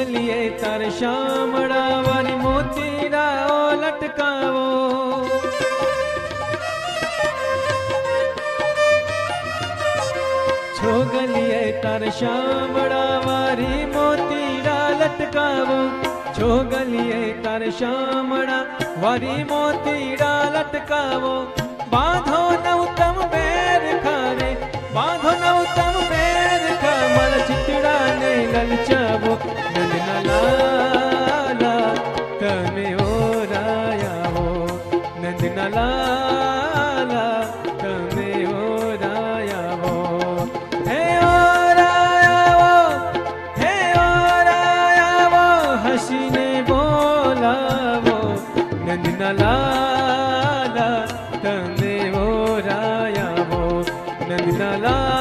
છોગલીએ તાર શામળા વારી મોતીડાઓ લટકાવો છોગલીએ તાર શામળા વારી મોતીડા લટકાવો છોગલીએ તાર શામળા વારી મોતીડા લટકાવો બાંધો નવતમ બેર ખારે બાંધો નવતમ બેર ખા મારા ચિતડાને લલચાવો નંદના લાલા તમે ઓરાયાવો નંદના લાલા તમે ઓરાયાવો હે ઓરાયાવો હસીને બોલાવો નંદના લાલા તમે ઓરાયાવો નંદના લાલા